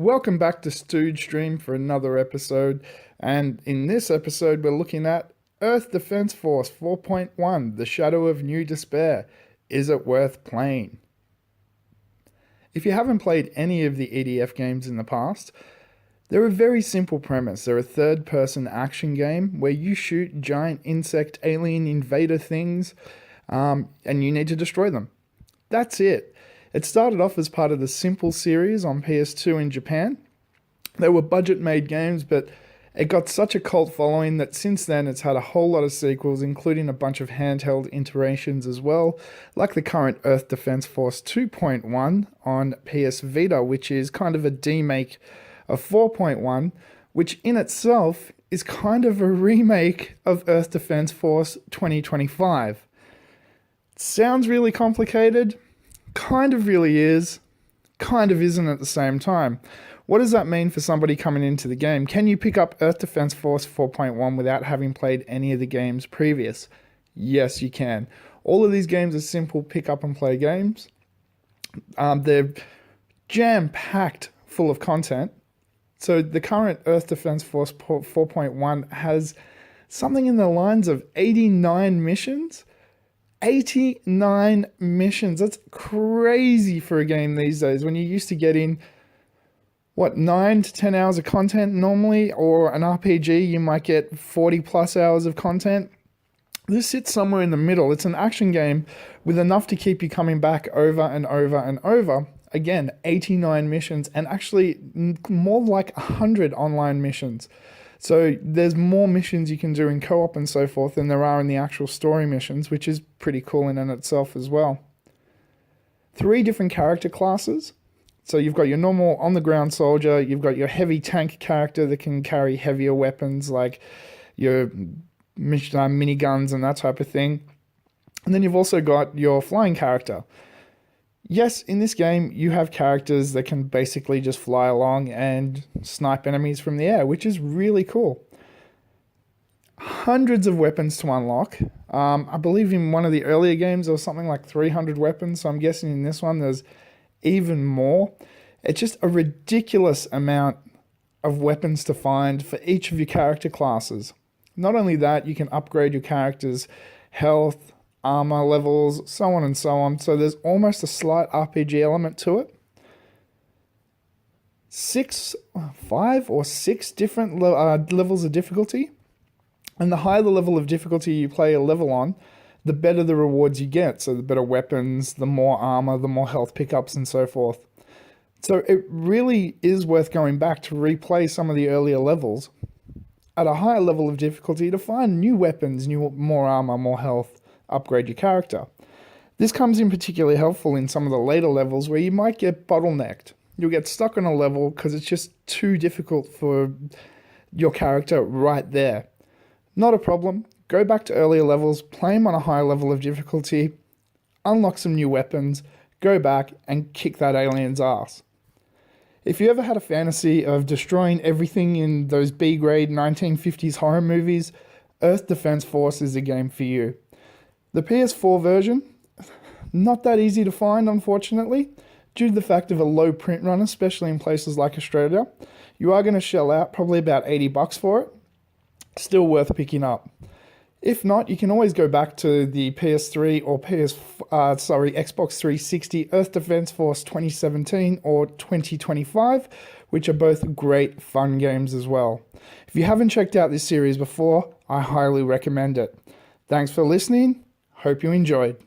Welcome back to Stooge Stream for another episode. And in this episode, we're looking at Earth Defense Force 4.1, The Shadow of New Despair. Is it worth playing? If you haven't played any of the EDF games in the past, they're a very simple premise. They're a third-person action game where you shoot giant insect alien invader things and you need to destroy them. That's it. It started off as part of the Simple series on PS2 in Japan. They were budget-made games, but it got such a cult following that since then it's had a whole lot of sequels, including a bunch of handheld iterations as well, like the current Earth Defense Force 2.1 on PS Vita, which is kind of a demake of 4.1, which in itself is kind of a remake of Earth Defense Force 2025. It sounds really complicated. Kind of really is, kind of isn't at the same time. What does that mean for somebody coming into the game? Can you pick up Earth Defense Force 4.1 without having played any of the games previous? Yes, you can. All of these games are simple pick up and play games. They're jam-packed full of content. So the current Earth Defense Force 4.1 has something in the lines of 89 missions. 89 missions. That's crazy for a game these days when you're used to getting, 9 to 10 hours of content normally, or an RPG, you might get 40 plus hours of content. This sits somewhere in the middle. It's an action game with enough to keep you coming back over and over and over. Again, 89 missions, and actually more like 100 online missions. So there's more missions you can do in co-op and so forth than there are in the actual story missions, which is pretty cool in and itself as well. 3 different character classes. So you've got your normal on-the-ground soldier, you've got your heavy tank character that can carry heavier weapons like your miniguns and that type of thing. And then you've also got your flying character. Yes, in this game, you have characters that can basically just fly along and snipe enemies from the air, which is really cool. Hundreds of weapons to unlock. I believe in one of the earlier games there was something like 300 weapons, so I'm guessing in this one there's even more. It's just a ridiculous amount of weapons to find for each of your character classes. Not only that, you can upgrade your character's health, armor levels, so on and so on. So there's almost a slight RPG element to it. 5 or 6 different levels of difficulty. And the higher the level of difficulty you play a level on, the better the rewards you get. So the better weapons, the more armor, the more health pickups and so forth. So it really is worth going back to replay some of the earlier levels at a higher level of difficulty to find new weapons, more armor, more health, upgrade your character. This comes in particularly helpful in some of the later levels where you might get bottlenecked. You'll get stuck on a level because it's just too difficult for your character right there. Not a problem. Go back to earlier levels, play them on a higher level of difficulty, unlock some new weapons, go back and kick that alien's ass. If you ever had a fantasy of destroying everything in those B-grade 1950s horror movies, Earth Defense Force is the game for you. The PS4 version, not that easy to find, unfortunately, due to the fact of a low print run, especially in places like Australia. You are going to shell out probably about $80 for it. Still worth picking up. If not, you can always go back to the PS3 or Xbox 360 Earth Defense Force 2017 or 2025, which are both great fun games as well. If you haven't checked out this series before, I highly recommend it. Thanks for listening. Hope you enjoyed.